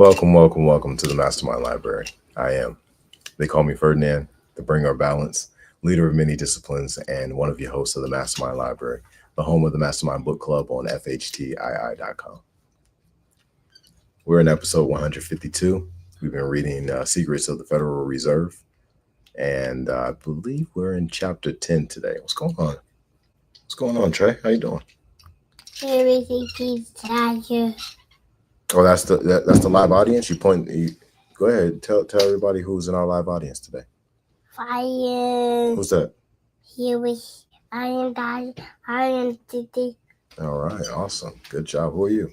Welcome to the MasterMind Library. They call me Ferdinand, the bringer of balance, leader of many disciplines, and one of your hosts of the MasterMind Library, the home of the MasterMind Book Club on FHTII.com. We're in episode 152. We've been reading Secrets of the Federal Reserve, and I believe we're in chapter 10 today. What's going on? What's going on, Trey? How you doing? Oh, that's the live audience. Go ahead. Tell everybody who's in our live audience today. Who's that? I am Titi. All right, awesome. Good job. Who are you?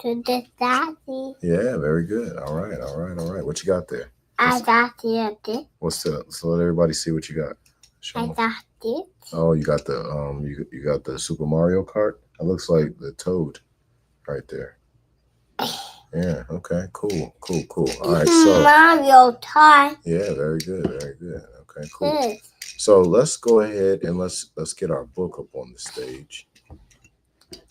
Daddy. Yeah, very good. All right. What you got there? I got it. What's that? So let everybody see what you got. Show I 'em. got it. Oh, you got the you got the Super Mario Kart. It looks like the Toad right there. Yeah. Okay. Cool. All right. So Mario time. yeah, very good. Okay. Cool. Good. So let's go ahead and let's get our book up on the stage,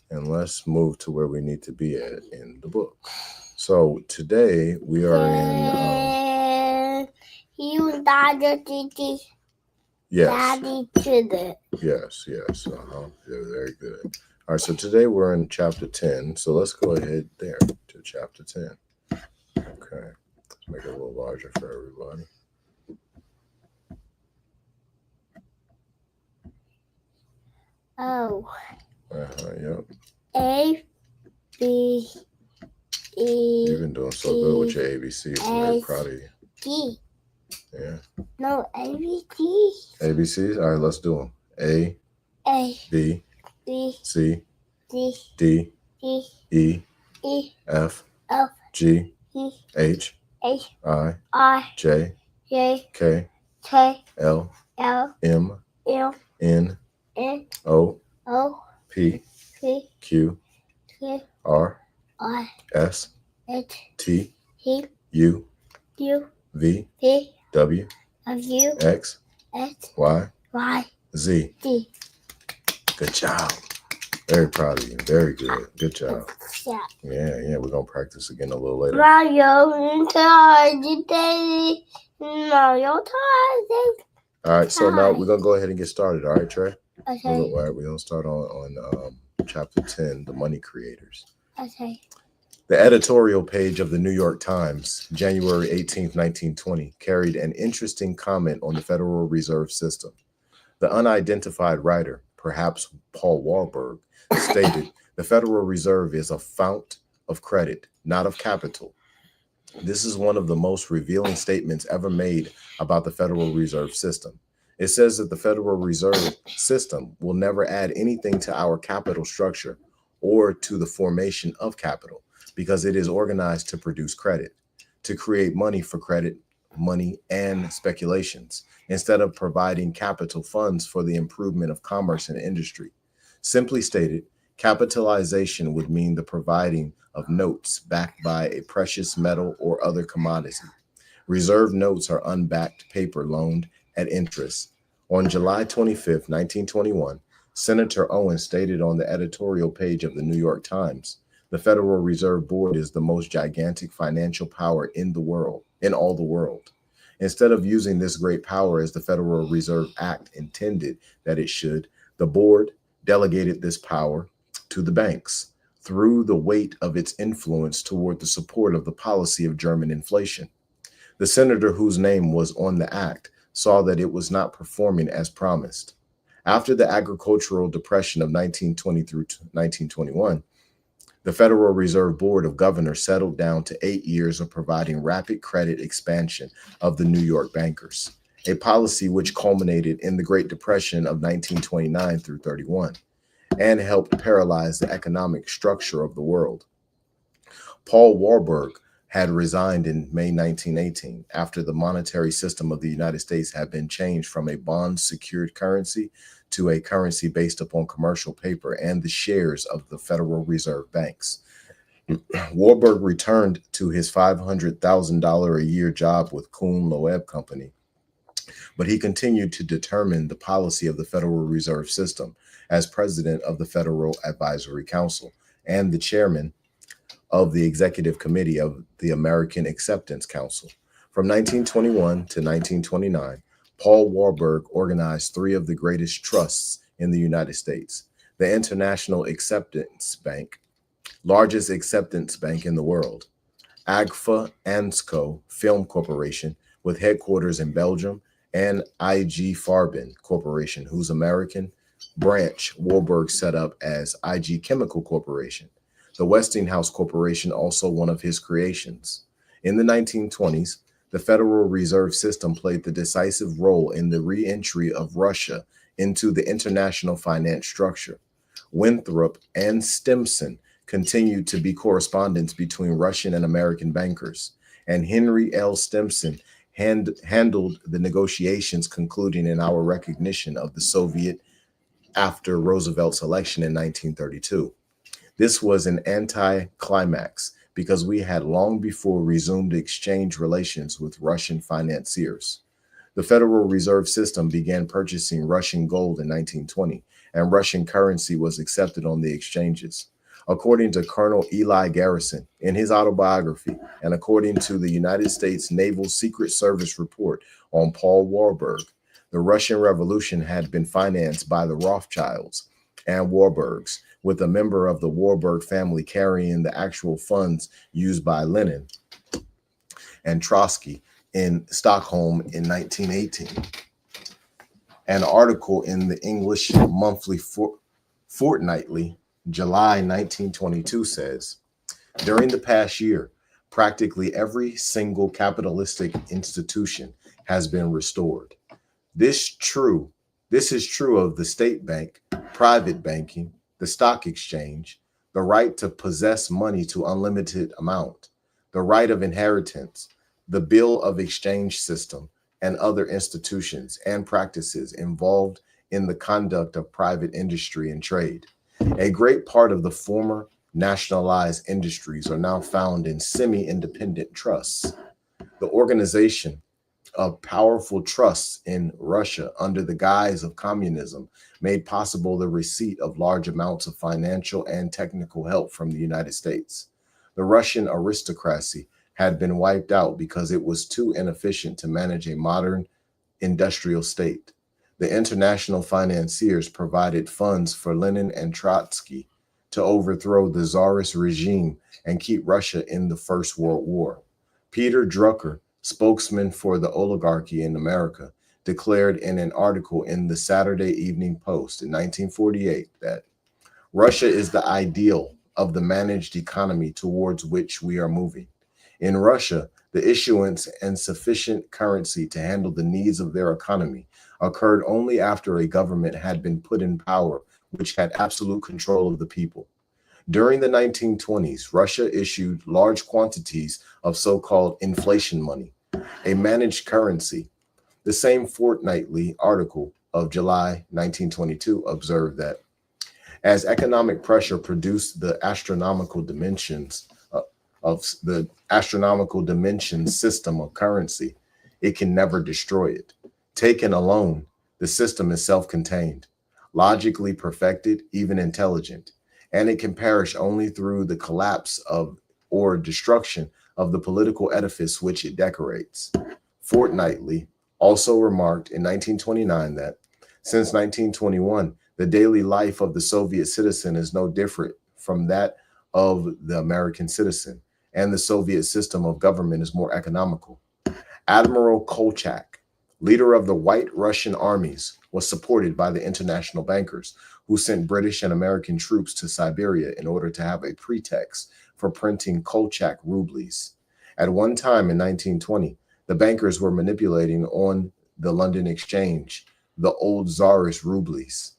and let's move to where we need to be at in the book. So today we are in. You Daddy Titi. Yes. Daddy to the. Yes. Yeah, very good. All right. So today we're in chapter 10. So let's go ahead there to chapter 10. Okay. Let's make it a little larger for everybody. Oh. Yep. A B E. You've been doing so good with your ABCs. I'm very proud of you. D. Yeah. No, A B D. ABCs. All right. Let's do them. A B B C D D D E E F F G E H H I I J J K K L L M L N N O O P P Q Q R R S H T T U U V V W W X X Y Y Z. D. Good job. Very proud of you. Very good. Good job. Yeah. Yeah. We're going to practice again a little later. Mario time. Mario time. All right. So now we're going to go ahead and get started. All right, Trey? Okay. All right. We're going to start on chapter 10, The Money Creators. Okay. The editorial page of the New York Times, January 18th, 1920, carried an interesting comment on the Federal Reserve System. The unidentified writer, perhaps Paul Warburg, stated, "The Federal Reserve is a fount of credit, not of capital." This is one of the most revealing statements ever made about the Federal Reserve System. It says that the Federal Reserve System will never add anything to our capital structure or to the formation of capital, because it is organized to produce credit, to create money for credit, money, and speculations, instead of providing capital funds for the improvement of commerce and industry. Simply stated, capitalization would mean the providing of notes backed by a precious metal or other commodity. Reserve notes are unbacked paper loaned at interest. On July 25th, 1921, Senator Owen stated on the editorial page of the New York Times, "The Federal Reserve Board is the most gigantic financial power in all the world. Instead of using this great power as the Federal Reserve Act intended that it should, the board delegated this power to the banks through the weight of its influence toward the support of the policy of German inflation." The senator whose name was on the act saw that it was not performing as promised. After the agricultural depression of 1920 through 1921, the Federal Reserve Board of Governors settled down to 8 years of providing rapid credit expansion of the New York bankers, a policy which culminated in the Great Depression of 1929 through 31 and helped paralyze the economic structure of the world. Paul Warburg had resigned in May 1918 after the monetary system of the United States had been changed from a bond-secured currency to a currency based upon commercial paper and the shares of the Federal Reserve banks. Warburg returned to his $500,000 a year job with Kuhn Loeb Company, but he continued to determine the policy of the Federal Reserve System as president of the Federal Advisory Council and the chairman of the Executive Committee of the American Acceptance Council. From 1921 to 1929, Paul Warburg organized three of the greatest trusts in the United States: the International Acceptance Bank, largest acceptance bank in the world; Agfa Ansco Film Corporation, with headquarters in Belgium; and IG Farben Corporation, whose American branch Warburg set up as IG Chemical Corporation. The Westinghouse Corporation, also one of his creations. In the 1920s, the Federal Reserve System played the decisive role in the re-entry of Russia into the international finance structure. Winthrop and Stimson continued to be correspondents between Russian and American bankers, and Henry L. Stimson handled the negotiations concluding in our recognition of the Soviet after Roosevelt's election in 1932. This was an anti-climax because we had long before resumed exchange relations with Russian financiers. The Federal Reserve System began purchasing Russian gold in 1920, and Russian currency was accepted on the exchanges. According to Colonel Eli Garrison in his autobiography, and according to the United States Naval Secret Service report on Paul Warburg, the Russian Revolution had been financed by the Rothschilds and Warburgs, with a member of the Warburg family carrying the actual funds used by Lenin and Trotsky in Stockholm in 1918. An article in the English Monthly Fortnightly, July 1922 says, during the past year, practically every single capitalistic institution has been restored. This is true of the state bank, private banking, the stock exchange, the right to possess money to unlimited amount, the right of inheritance, the bill of exchange system, and other institutions and practices involved in the conduct of private industry and trade. A great part of the former nationalized industries are now found in semi-independent trusts. The organization of powerful trusts in Russia under the guise of communism made possible the receipt of large amounts of financial and technical help from the United States. The Russian aristocracy had been wiped out because it was too inefficient to manage a modern industrial state. The international financiers provided funds for Lenin and Trotsky to overthrow the Tsarist regime and keep Russia in the First World War. Peter Drucker, spokesman for the oligarchy in America, declared in an article in the Saturday Evening Post in 1948 that Russia is the ideal of the managed economy towards which we are moving. In Russia, the issuance and sufficient currency to handle the needs of their economy occurred only after a government had been put in power which had absolute control of the people. During the 1920s, Russia issued large quantities of so-called inflation money, a managed currency. The same fortnightly article of July 1922 observed that as economic pressure produced the astronomical dimensions system of currency, it can never destroy it. Taken alone, the system is self-contained, logically perfected, even intelligent, and it can perish only through the collapse of or destruction of the political edifice which it decorates. Fortnightly also remarked in 1929 that since 1921, the daily life of the Soviet citizen is no different from that of the American citizen, and the Soviet system of government is more economical. Admiral Kolchak, leader of the White Russian armies, was supported by the international bankers who sent British and American troops to Siberia in order to have a pretext for printing Kolchak rubles. At one time in 1920, the bankers were manipulating on the London Exchange the old Tsarist rubles,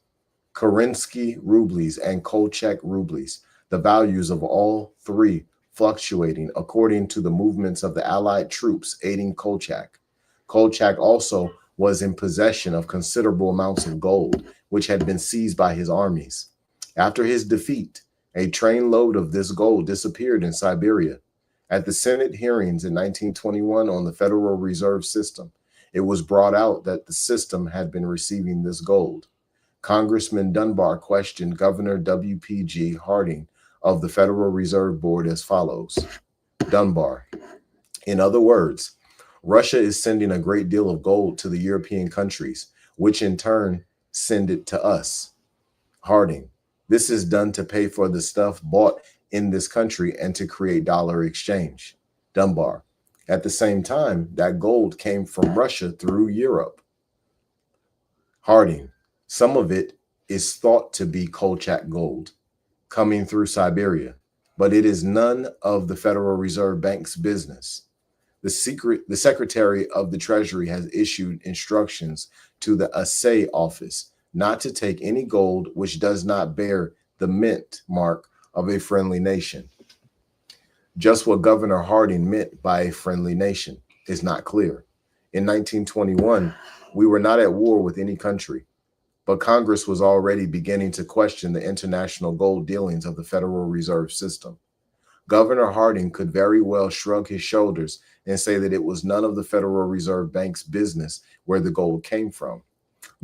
Kerensky rubles, and Kolchak rubles, the values of all three fluctuating according to the movements of the Allied troops aiding Kolchak. Kolchak also was in possession of considerable amounts of gold, which had been seized by his armies. After his defeat, a trainload of this gold disappeared in Siberia. At the Senate hearings in 1921 on the Federal Reserve System, it was brought out that the system had been receiving this gold. Congressman Dunbar questioned Governor W.P.G. Harding of the Federal Reserve Board as follows. Dunbar. In other words, Russia is sending a great deal of gold to the European countries, which in turn send it to us. Harding. This is done to pay for the stuff bought in this country and to create dollar exchange. Dunbar. At the same time, that gold came from Russia through Europe. Harding. Some of it is thought to be Kolchak gold coming through Siberia, but it is none of the Federal Reserve Bank's business. The Secretary of the Treasury has issued instructions to the Assay Office not to take any gold which does not bear the mint mark of a friendly nation. Just what Governor Harding meant by a friendly nation is not clear. In 1921, we were not at war with any country, but Congress was already beginning to question the international gold dealings of the Federal Reserve System. Governor Harding could very well shrug his shoulders and say that it was none of the Federal Reserve Bank's business where the gold came from.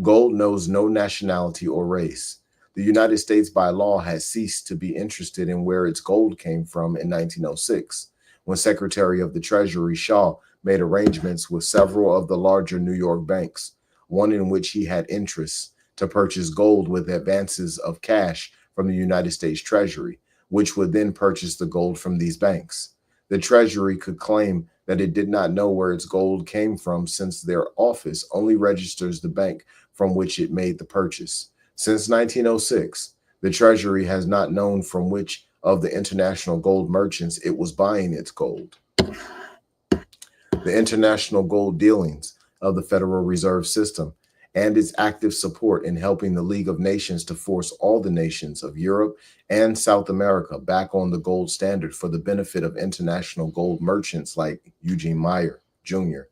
Gold knows no nationality or race. The United States by law had ceased to be interested in where its gold came from in 1906, when Secretary of the Treasury Shaw made arrangements with several of the larger New York banks, one in which he had interests, to purchase gold with advances of cash from the United States Treasury, which would then purchase the gold from these banks. The Treasury could claim that it did not know where its gold came from since their office only registers the bank from which it made the purchase. Since 1906, the Treasury has not known from which of the international gold merchants it was buying its gold. The international gold dealings of the Federal Reserve System and its active support in helping the League of Nations to force all the nations of Europe and South America back on the gold standard for the benefit of international gold merchants like Eugene Meyer, Jr.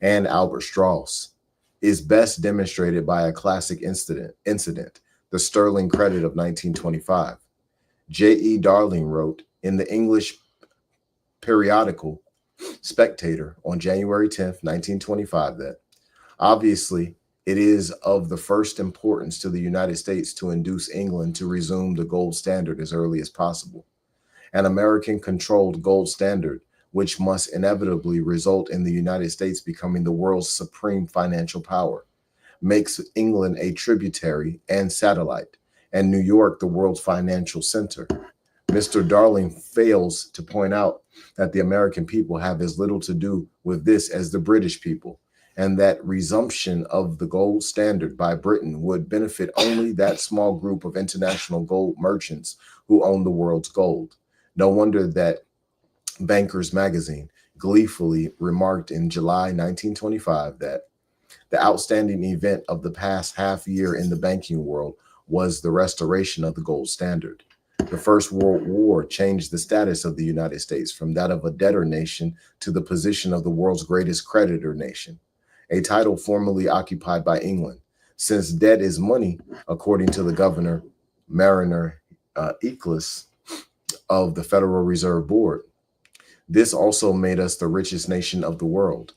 and Albert Strauss, is best demonstrated by a classic incident, the sterling credit of 1925. J.E. Darling wrote in the English periodical Spectator on January 10th, 1925 that, obviously, it is of the first importance to the United States to induce England to resume the gold standard as early as possible. An American-controlled gold standard, which must inevitably result in the United States becoming the world's supreme financial power, makes England a tributary and satellite, and New York the world's financial center. Mr. Darling fails to point out that the American people have as little to do with this as the British people, and that resumption of the gold standard by Britain would benefit only that small group of international gold merchants who own the world's gold. No wonder that Bankers Magazine gleefully remarked in July 1925 that the outstanding event of the past half year in the banking world was the restoration of the gold standard. The First World War changed the status of the United States from that of a debtor nation to the position of the world's greatest creditor nation, a title formerly occupied by England, since debt is money, according to the Governor Mariner Eccles of the Federal Reserve Board. This also made us the richest nation of the world.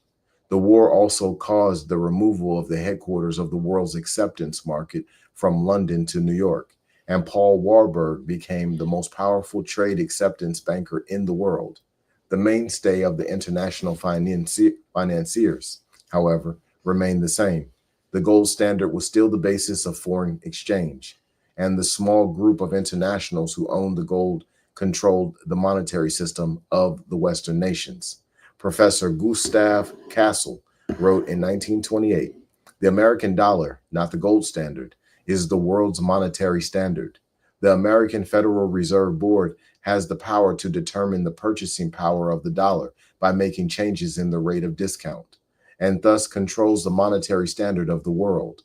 The war also caused the removal of the headquarters of the world's acceptance market from London to New York, and Paul Warburg became the most powerful trade acceptance banker in the world. The mainstay of the international financiers, however, remained the same. The gold standard was still the basis of foreign exchange, and the small group of internationals who owned the gold controlled the monetary system of the Western nations. Professor Gustav Cassel wrote in 1928, "The American dollar, not the gold standard, is the world's monetary standard. The American Federal Reserve Board has the power to determine the purchasing power of the dollar by making changes in the rate of discount, and thus controls the monetary standard of the world.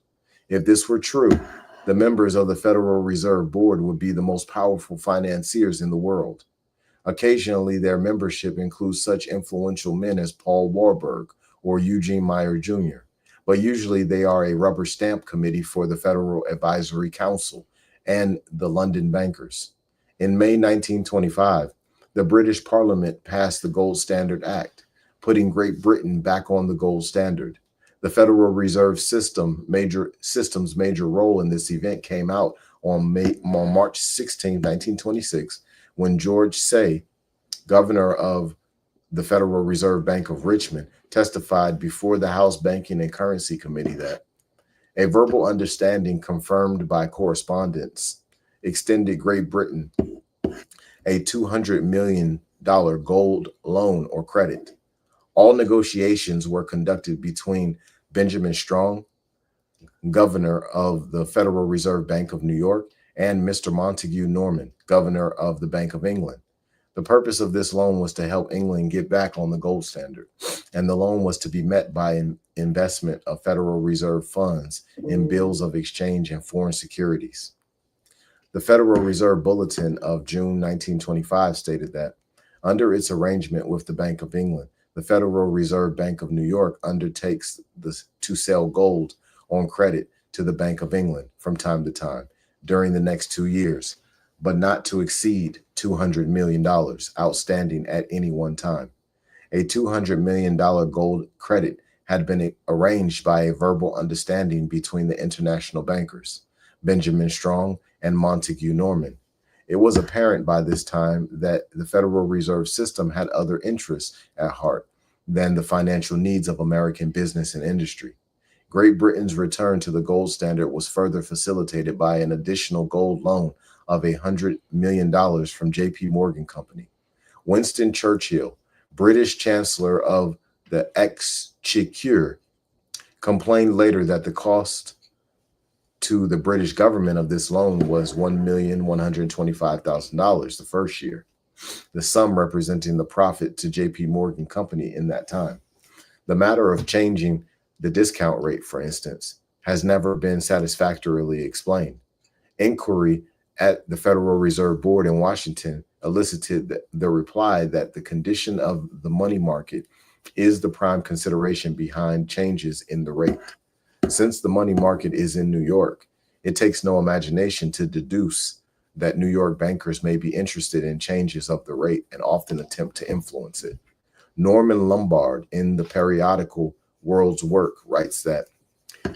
If this were true, the members of the Federal Reserve Board would be the most powerful financiers in the world. Occasionally, their membership includes such influential men as Paul Warburg or Eugene Meyer, Jr., but usually they are a rubber stamp committee for the Federal Advisory Council and the London bankers." In May 1925, the British Parliament passed the Gold Standard Act, putting Great Britain back on the gold standard. The Federal Reserve System's major role in this event came out on March 16, 1926, when George Say, governor of the Federal Reserve Bank of Richmond, testified before the House Banking and Currency Committee that a verbal understanding confirmed by correspondence extended Great Britain a $200 million gold loan or credit. All negotiations were conducted between Benjamin Strong, governor of the Federal Reserve Bank of New York, and Mr. Montague Norman, governor of the Bank of England. The purpose of this loan was to help England get back on the gold standard, and the loan was to be met by an investment of Federal Reserve funds in bills of exchange and foreign securities. The Federal Reserve Bulletin of June 1925 stated that, under its arrangement with the Bank of England, the Federal Reserve Bank of New York undertakes to sell gold on credit to the Bank of England from time to time during the next 2 years, but not to exceed $200 million outstanding at any one time. A $200 million gold credit had been arranged by a verbal understanding between the international bankers, Benjamin Strong and Montague Norman. It was apparent by this time that the Federal Reserve System had other interests at heart than the financial needs of American business and industry. Great Britain's return to the gold standard was further facilitated by an additional gold loan of $100 million from J.P. Morgan Company. Winston Churchill, British Chancellor of the Exchequer, complained later that the cost to the British government of this loan was $1,125,000 the first year, the sum representing the profit to J.P. Morgan Company in that time. The matter of changing the discount rate, for instance, has never been satisfactorily explained. Inquiry at the Federal Reserve Board in Washington elicited the reply that the condition of the money market is the prime consideration behind changes in the rate. Since the money market is in New York, it takes no imagination to deduce that New York bankers may be interested in changes of the rate and often attempt to influence it. Norman Lombard, in the periodical World's Work, writes that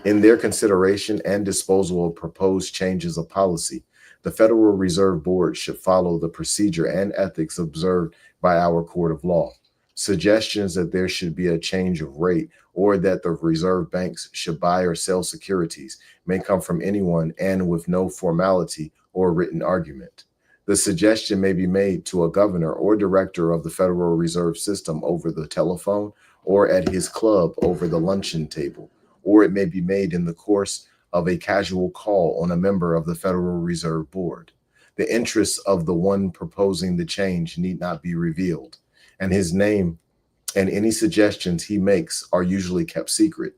in their consideration and disposal of proposed changes of policy, the Federal Reserve Board should follow the procedure and ethics observed by our court of law. Suggestions that there should be a change of rate or that the reserve banks should buy or sell securities may come from anyone and with no formality or written argument. The suggestion may be made to a governor or director of the Federal Reserve System over the telephone or at his club over the luncheon table, or it may be made in the course of a casual call on a member of the Federal Reserve Board. The interests of the one proposing the change need not be revealed, and his name and any suggestions he makes are usually kept secret.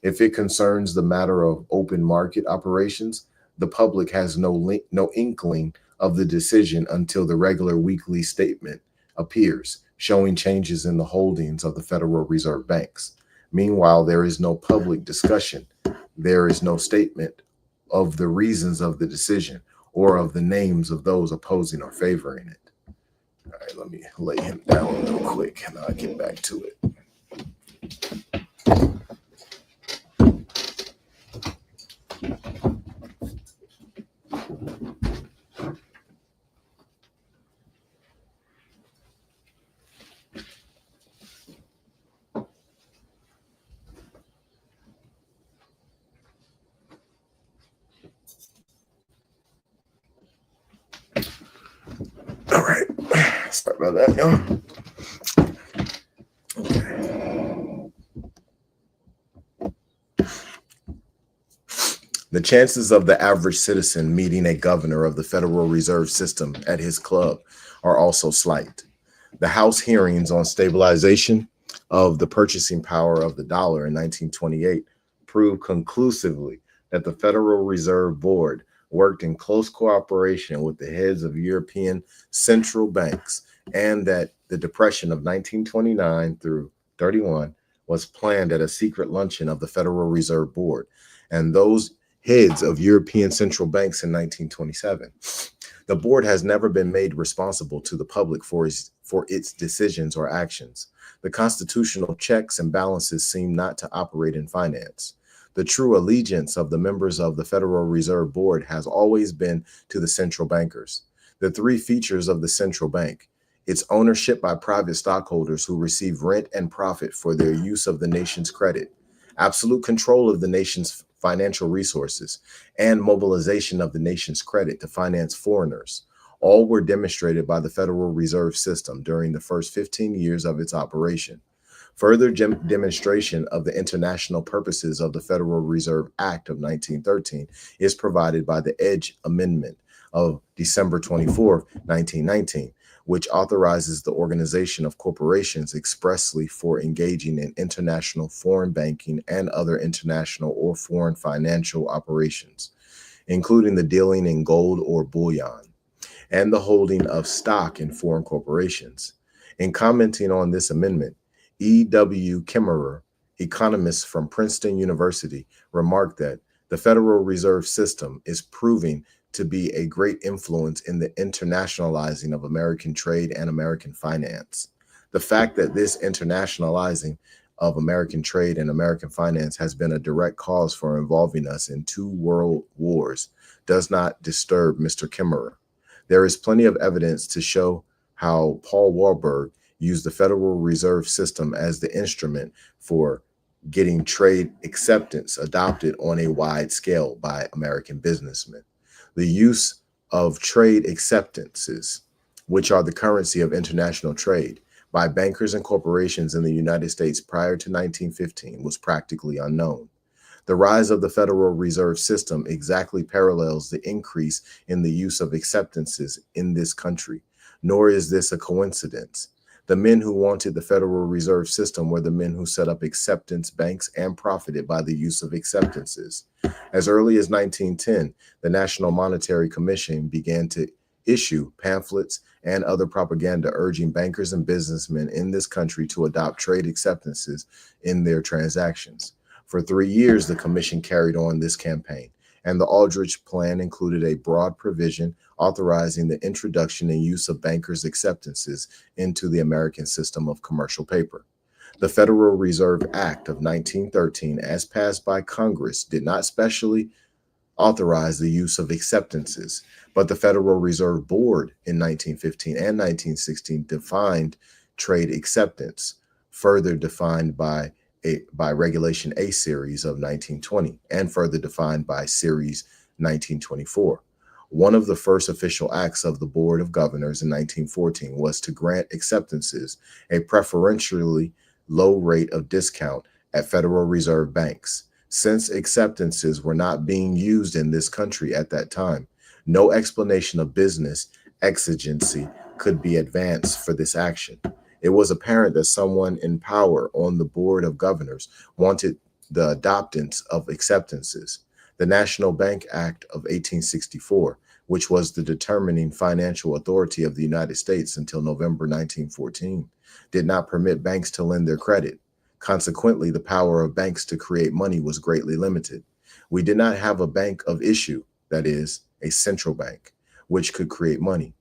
If it concerns the matter of open market operations, the public has no inkling of the decision until the regular weekly statement appears, showing changes in the holdings of the Federal Reserve banks. Meanwhile, there is no public discussion. There is no statement of the reasons of the decision or of the names of those opposing or favoring it. All right, let me lay him down real quick and I'll get back to it. All right, sorry about that, y'all. The chances of the average citizen meeting a governor of the Federal Reserve System at his club are also slight. The House hearings on stabilization of the purchasing power of the dollar in 1928 proved conclusively that the Federal Reserve Board worked in close cooperation with the heads of European central banks, and that the Depression of 1929 through 31 was planned at a secret luncheon of the Federal Reserve Board and those heads of European central banks in 1927. The board has never been made responsible to the public for its decisions or actions. The constitutional checks and balances seem not to operate in finance. The true allegiance of the members of the Federal Reserve Board has always been to the central bankers. The three features of the central bank: its ownership by private stockholders who receive rent and profit for their use of the nation's credit, absolute control of the nation's financial resources, and mobilization of the nation's credit to finance foreigners. All were demonstrated by the Federal Reserve System during the first 15 years of its operation. Further demonstration of the international purposes of the Federal Reserve Act of 1913 is provided by the Edge Amendment of December 24, 1919, which authorizes the organization of corporations expressly for engaging in international foreign banking and other international or foreign financial operations, including the dealing in gold or bullion and the holding of stock in foreign corporations. In commenting on this amendment, E.W. Kimmerer, economist from Princeton University, remarked that the Federal Reserve System is proving to be a great influence in the internationalizing of American trade and American finance. The fact that this internationalizing of American trade and American finance has been a direct cause for involving us in 2 world wars does not disturb Mr. Kimmerer. There is plenty of evidence to show how Paul Warburg used the Federal Reserve System as the instrument for getting trade acceptance adopted on a wide scale by American businessmen. The use of trade acceptances, which are the currency of international trade, by bankers and corporations in the United States prior to 1915 was practically unknown. The rise of the Federal Reserve System exactly parallels the increase in the use of acceptances in this country, nor is this a coincidence. The men who wanted the Federal Reserve System were the men who set up acceptance banks and profited by the use of acceptances. As early as 1910, the National Monetary Commission began to issue pamphlets and other propaganda urging bankers and businessmen in this country to adopt trade acceptances in their transactions. For 3 years, the commission carried on this campaign, and the Aldrich Plan included a broad provision authorizing the introduction and use of bankers' acceptances into the American system of commercial paper. The Federal Reserve Act of 1913, as passed by Congress, did not specially authorize the use of acceptances, but the Federal Reserve Board in 1915 and 1916 defined trade acceptance, further defined by Regulation A Series of 1920 and further defined by Series 1924. One of the first official acts of the Board of Governors in 1914 was to grant acceptances a preferentially low rate of discount at Federal Reserve banks. Since acceptances were not being used in this country at that time, no explanation of business exigency could be advanced for this action. It was apparent that someone in power on the Board of Governors wanted the adoptance of acceptances. The National Bank Act of 1864, which was the determining financial authority of the United States until November 1914, did not permit banks to lend their credit. Consequently, the power of banks to create money was greatly limited. We did not have a bank of issue, that is, a central bank, which could create money.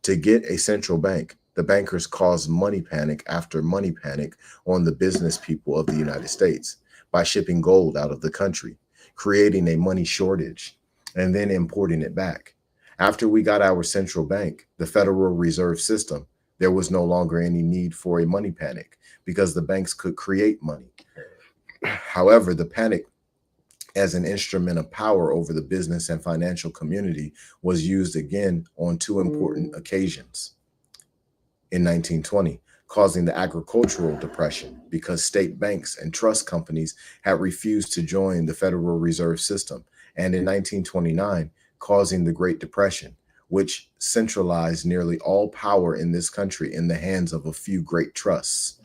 To get a central bank, the bankers caused money panic after money panic on the business people of the United States by shipping gold out of the country, creating a money shortage, and then importing it back. After we got our central bank, the Federal Reserve System, there was no longer any need for a money panic because the banks could create money. However, the panic as an instrument of power over the business and financial community was used again on 2 important occasions. In 1920, causing the agricultural depression because state banks and trust companies had refused to join the Federal Reserve System, and in 1929, causing the Great Depression, which centralized nearly all power in this country in the hands of a few great trusts.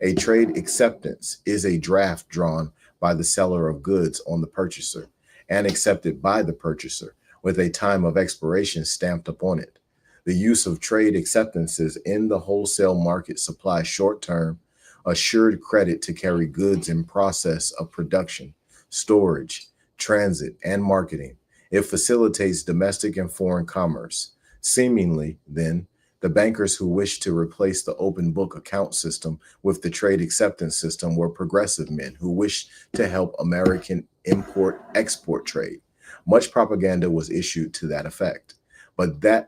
A trade acceptance is a draft drawn by the seller of goods on the purchaser and accepted by the purchaser with a time of expiration stamped upon it. The use of trade acceptances in the wholesale market supplies short-term, assured credit to carry goods in process of production, storage, transit, and marketing. It facilitates domestic and foreign commerce. Seemingly, then, the bankers who wished to replace the open book account system with the trade acceptance system were progressive men who wished to help American import-export trade. Much propaganda was issued to that effect.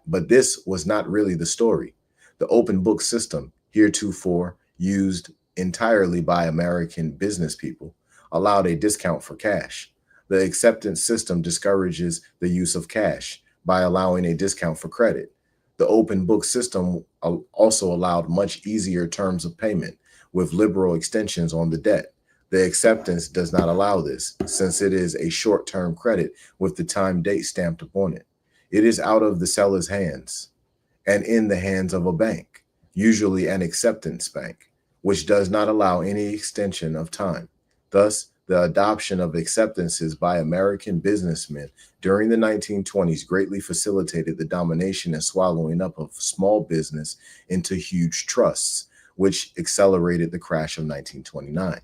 But this was not really the story. The open book system, heretofore used entirely by American business people, allowed a discount for cash. The acceptance system discourages the use of cash by allowing a discount for credit. The open book system also allowed much easier terms of payment with liberal extensions on the debt. The acceptance does not allow this, since it is a short-term credit with the time date stamped upon it. It is out of the seller's hands and in the hands of a bank, usually an acceptance bank, which does not allow any extension of time. Thus, the adoption of acceptances by American businessmen during the 1920s greatly facilitated the domination and swallowing up of small business into huge trusts, which accelerated the crash of 1929.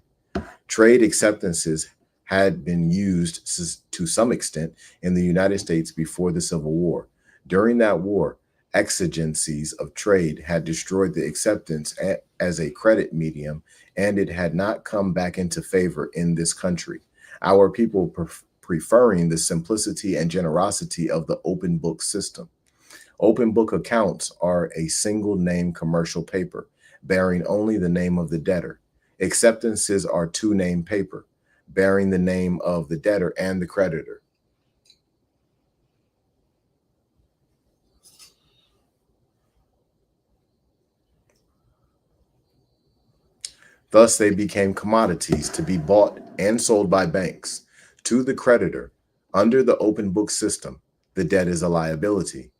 Trade acceptances had been used to some extent in the United States before the Civil War. During that war, exigencies of trade had destroyed the acceptance as a credit medium, and it had not come back into favor in this country. Our people preferring the simplicity and generosity of the open book system. Open book accounts are a single name commercial paper, bearing only the name of the debtor. Acceptances are two name paper, bearing the name of the debtor and the creditor. Thus, they became commodities to be bought and sold by banks. To the creditor, under the open book system, the debt is a liability.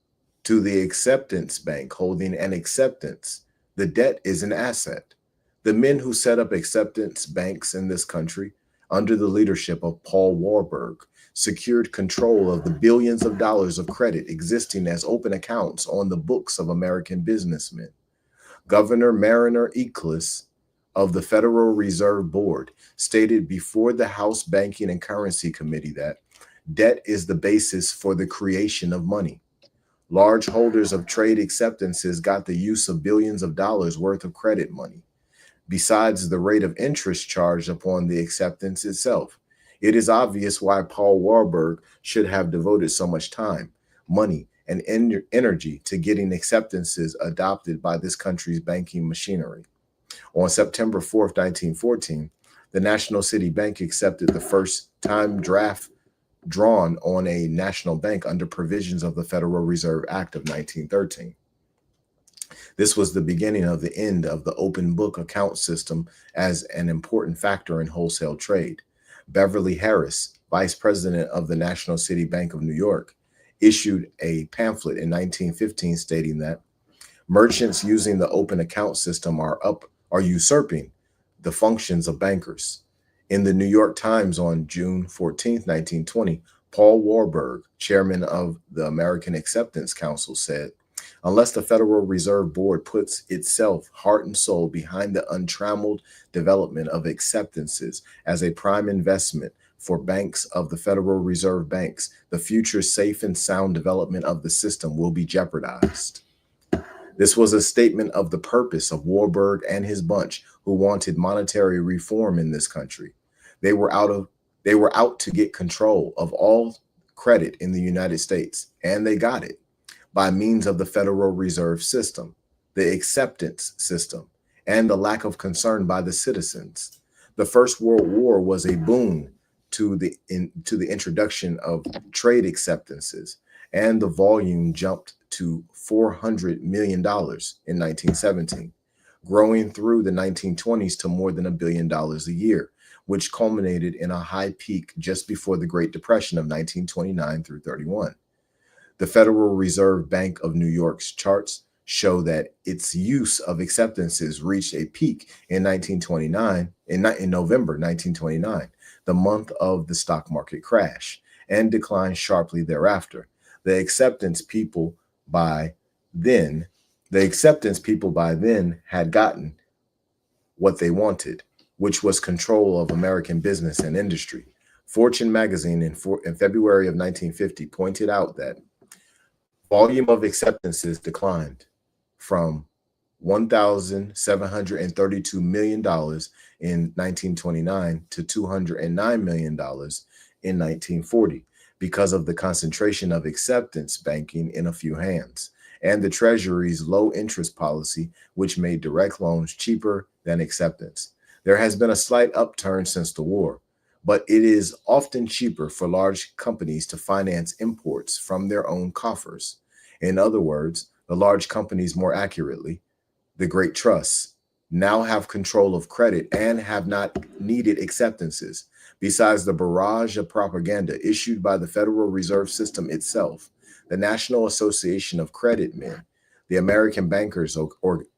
To the acceptance bank holding an acceptance, the debt is an asset. The men who set up acceptance banks in this country, under the leadership of Paul Warburg, secured control of the billions of dollars of credit existing as open accounts on the books of American businessmen. Governor Mariner Eccles of the Federal Reserve Board stated before the House Banking and Currency Committee that debt is the basis for the creation of money. Large holders of trade acceptances got the use of billions of dollars worth of credit money. Besides the rate of interest charged upon the acceptance itself, it is obvious why Paul Warburg should have devoted so much time, money, and energy to getting acceptances adopted by this country's banking machinery. On September 4th, 1914, the National City Bank accepted the first time draft drawn on a national bank under provisions of the Federal Reserve Act of 1913. This was the beginning of the end of the open book account system as an important factor in wholesale trade. Beverly Harris, vice president of the National City Bank of New York, issued a pamphlet in 1915 stating that merchants using the open account system are usurping the functions of bankers. In the New York Times on June 14, 1920, Paul Warburg, chairman of the American Acceptance Council, said, "Unless the Federal Reserve Board puts itself heart and soul behind the untrammeled development of acceptances as a prime investment for banks of the Federal Reserve banks, the future safe and sound development of the system will be jeopardized." This was a statement of the purpose of Warburg and his bunch, who wanted monetary reform in this country. They were out to get control of all credit in the United States, and they got it by means of the Federal Reserve System, the acceptance system, and the lack of concern by the citizens. The First World War was a boon to the introduction of trade acceptances, and the volume jumped to $400 million in 1917, growing through the 1920s to more than $1 billion a year, which culminated in a high peak just before the Great Depression of 1929 through 31. The Federal Reserve Bank of New York's charts show that its use of acceptances reached a peak in November 1929, the month of the stock market crash, and declined sharply thereafter. The acceptance people by then had gotten what they wanted, which was control of American business and industry. Fortune magazine in February of 1950 pointed out that volume of acceptances declined from $1,732 million in 1929 to $209 million in 1940. because of the concentration of acceptance banking in a few hands, and the Treasury's low interest policy, which made direct loans cheaper than acceptance. There has been a slight upturn since the war, but it is often cheaper for large companies to finance imports from their own coffers. In other words, the large companies, more accurately, the great trusts, now have control of credit and have not needed acceptances. Besides the barrage of propaganda issued by the Federal Reserve System itself, the National Association of Credit Men, the American Bankers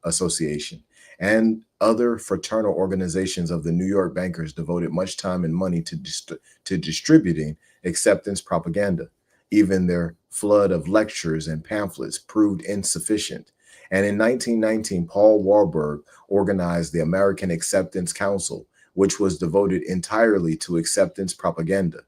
Association, and other fraternal organizations of the New York bankers devoted much time and money to distributing acceptance propaganda. Even their flood of lectures and pamphlets proved insufficient. And in 1919, Paul Warburg organized the American Acceptance Council, which was devoted entirely to acceptance propaganda.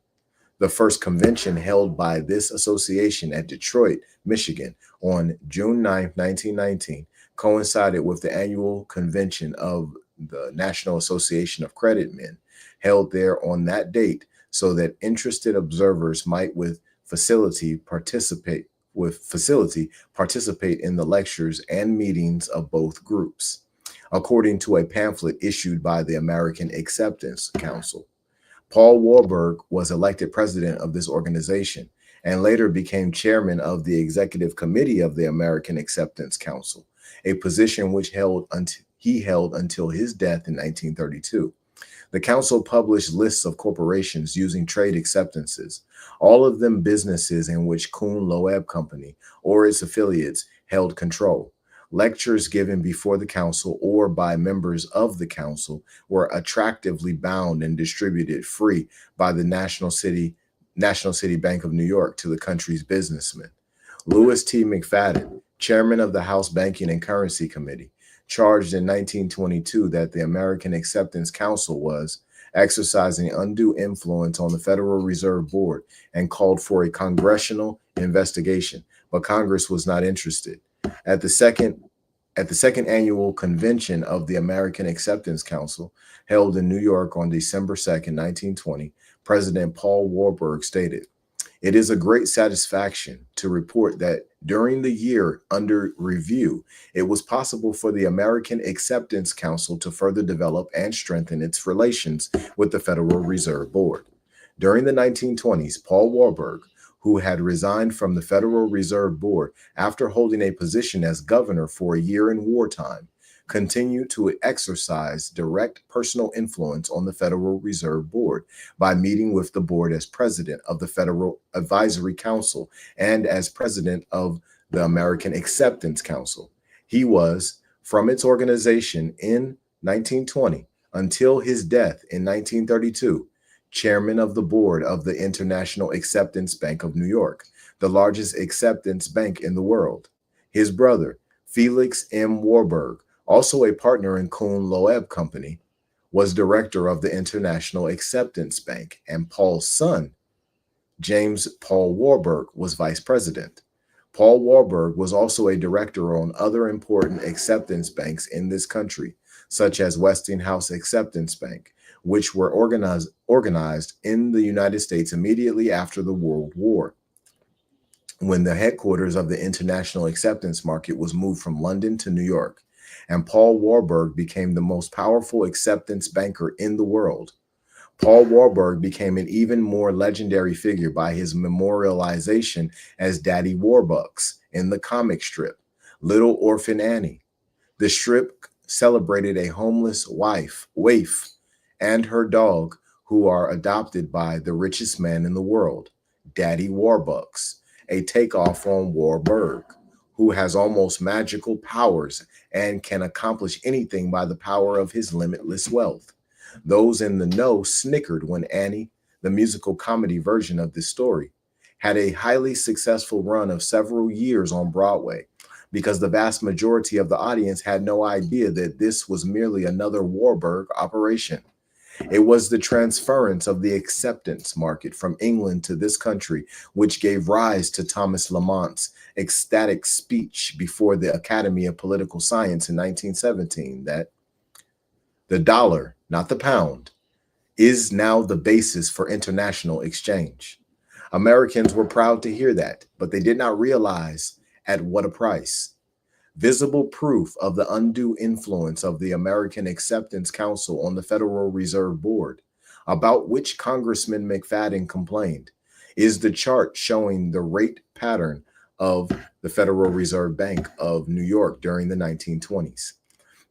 The first convention held by this association at Detroit, Michigan, on June 9, 1919, coincided with the annual convention of the National Association of Credit Men, held there on that date so that interested observers might with facility participate in the lectures and meetings of both groups, according to a pamphlet issued by the American Acceptance Council. Paul Warburg was elected president of this organization and later became chairman of the executive committee of the American Acceptance Council, a position which he held until his death in 1932. The council published lists of corporations using trade acceptances, all of them businesses in which Kuhn-Loeb Company or its affiliates held control. Lectures given before the council or by members of the council were attractively bound and distributed free by the National City Bank of New York to the country's businessmen. Louis T. McFadden, chairman of the House Banking and Currency Committee, charged in 1922 that the American Acceptance Council was exercising undue influence on the Federal Reserve Board and called for a congressional investigation, but Congress was not interested. At the second annual convention of the American Acceptance Council, held in New York on December 2nd, 1920, President Paul Warburg stated, "It is a great satisfaction to report that during the year under review, it was possible for the American Acceptance Council to further develop and strengthen its relations with the Federal Reserve Board." During the 1920s, Paul Warburg, who had resigned from the Federal Reserve Board after holding a position as governor for a year in wartime, continued to exercise direct personal influence on the Federal Reserve Board by meeting with the board as president of the Federal Advisory Council and as president of the American Acceptance Council. He was, from its organization in 1920 until his death in 1932, chairman of the board of the International Acceptance Bank of New York, the largest acceptance bank in the world. His brother, Felix M. Warburg, also a partner in Kuhn-Loeb Company, was director of the International Acceptance Bank, and Paul's son, James Paul Warburg, was vice president. Paul Warburg was also a director on other important acceptance banks in this country, such as Westinghouse Acceptance Bank, which were organized in the United States immediately after the World War, when the headquarters of the international acceptance market was moved from London to New York, and Paul Warburg became the most powerful acceptance banker in the world. Paul Warburg became an even more legendary figure by his memorialization as Daddy Warbucks in the comic strip, Little Orphan Annie. The strip celebrated a homeless waif, and her dog, who are adopted by the richest man in the world, Daddy Warbucks, a takeoff on Warburg, who has almost magical powers and can accomplish anything by the power of his limitless wealth. Those in the know snickered when Annie, the musical comedy version of this story, had a highly successful run of several years on Broadway, because the vast majority of the audience had no idea that this was merely another Warburg operation. It was the transference of the acceptance market from England to this country which gave rise to Thomas Lamont's ecstatic speech before the Academy of Political Science in 1917 that the dollar, not the pound, is now the basis for international exchange. Americans were proud to hear that, but they did not realize at what a price. Visible proof of the undue influence of the American Acceptance Council on the Federal Reserve Board, about which Congressman McFadden complained, is the chart showing the rate pattern of the Federal Reserve Bank of New York during the 1920s.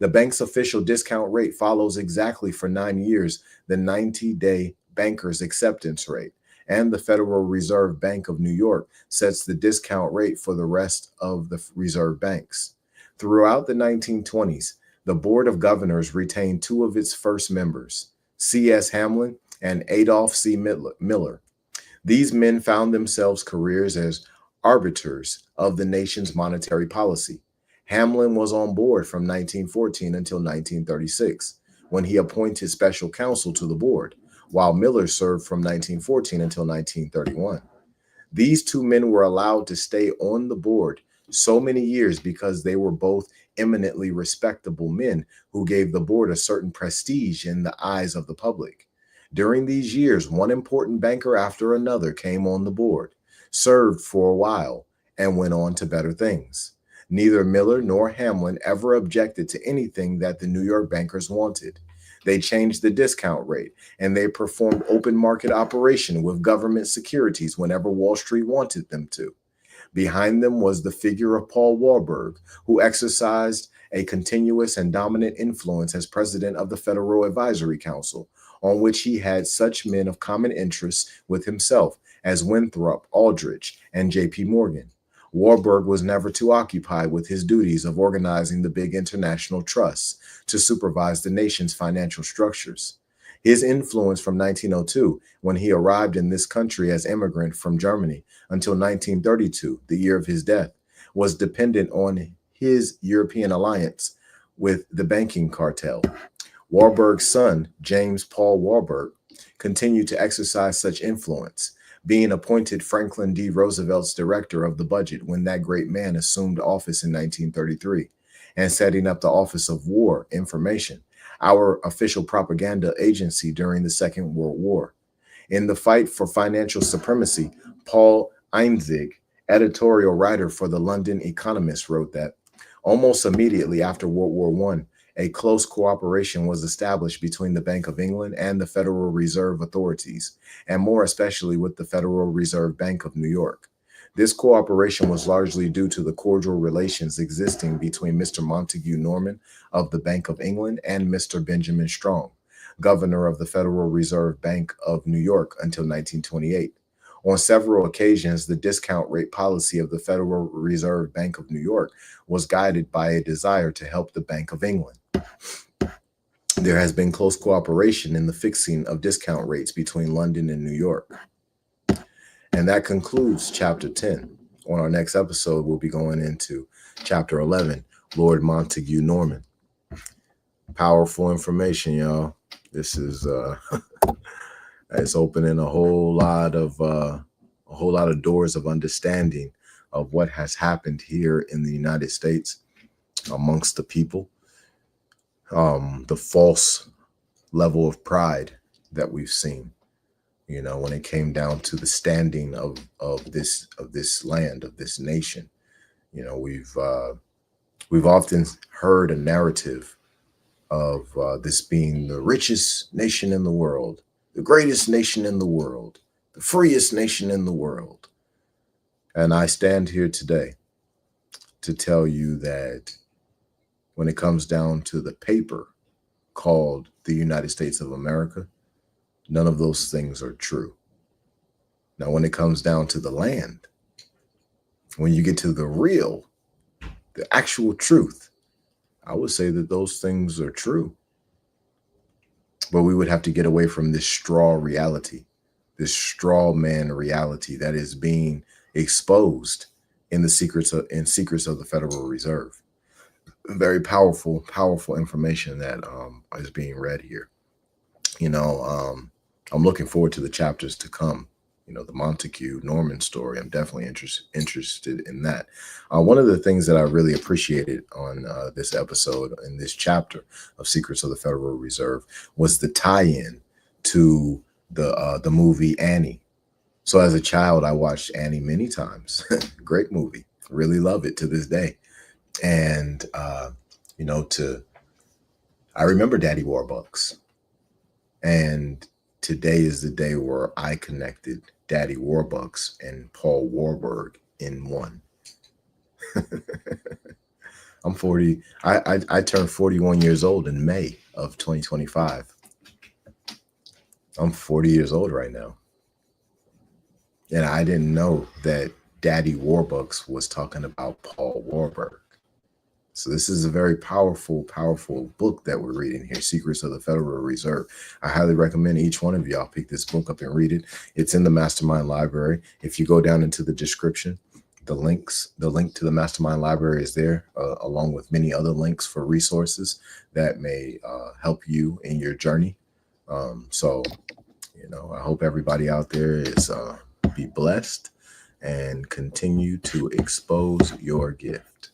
The bank's official discount rate follows exactly for 9 years the 90-day banker's acceptance rate, and the Federal Reserve Bank of New York sets the discount rate for the rest of the reserve banks. Throughout the 1920s, the Board of Governors retained two of its first members, C.S. Hamlin and Adolph C. Miller. These men found themselves careers as arbiters of the nation's monetary policy. Hamlin was on board from 1914 until 1936, when he appointed special counsel to the board, while Miller served from 1914 until 1931. These two men were allowed to stay on the board so many years because they were both eminently respectable men who gave the board a certain prestige in the eyes of the public. During these years, one important banker after another came on the board, served for a while, and went on to better things. Neither Miller nor Hamlin ever objected to anything that the New York bankers wanted. They changed the discount rate, and they performed open market operation with government securities whenever Wall Street wanted them to. Behind them was the figure of Paul Warburg, who exercised a continuous and dominant influence as president of the Federal Advisory Council, on which he had such men of common interest with himself as Winthrop, Aldrich, and J.P. Morgan. Warburg was never too occupied with his duties of organizing the big international trusts to supervise the nation's financial structures. His influence from 1902, when he arrived in this country as immigrant from Germany, until 1932, the year of his death, was dependent on his European alliance with the banking cartel. Warburg's son, James Paul Warburg, continued to exercise such influence, being appointed Franklin D. Roosevelt's director of the budget when that great man assumed office in 1933, and setting up the Office of War Information, our official propaganda agency during the Second World War. In the fight for financial supremacy, Paul Einzig, editorial writer for the London Economist, wrote that almost immediately after World War I, a close cooperation was established between the Bank of England and the Federal Reserve authorities, and more especially with the Federal Reserve Bank of New York. This cooperation was largely due to the cordial relations existing between Mr. Montague Norman of the Bank of England and Mr. Benjamin Strong, governor of the Federal Reserve Bank of New York until 1928. On several occasions, the discount rate policy of the Federal Reserve Bank of New York was guided by a desire to help the Bank of England. There has been close cooperation in the fixing of discount rates between London and New York. And that concludes Chapter 10. On our next episode, we'll be going into Chapter 11, Lord Montague Norman. Powerful information, y'all. This is it's opening a whole lot of doors of understanding of what has happened here in the United States amongst the people. The false level of pride that we've seen, when it came down to the standing of this land, of this nation. We've often heard a narrative of this being the richest nation in the world, the greatest nation in the world, the freest nation in the world. And I stand here today to tell you that when it comes down to the paper called the United States of America, none of those things are true. Now, when it comes down to the land, when you get to the actual truth, I would say that those things are true. But we would have to get away from this straw reality, this straw man reality that is being exposed in the secrets of the Federal Reserve. Very powerful information that is being read here. I'm looking forward to the chapters to come. The Montague Norman story. I'm definitely interested in that. One of the things that I really appreciated on this episode, in this chapter of Secrets of the Federal Reserve, was the tie-in to the movie Annie. So as a child, I watched Annie many times. Great movie. Really love it to this day. And, I remember Daddy Warbucks. And today is the day where I connected Daddy Warbucks and Paul Warburg in one. I'm 40. I turned 41 years old in May of 2025. I'm 40 years old right now. And I didn't know that Daddy Warbucks was talking about Paul Warburg. So this is a very powerful, powerful book that we're reading here, Secrets of the Federal Reserve. I highly recommend each one of y'all pick this book up and read it. It's in the MasterMind Library. If you go down into the description, the link to the MasterMind Library is there, along with many other links for resources that may help you in your journey. I hope everybody out there is be blessed and continue to expose your gift.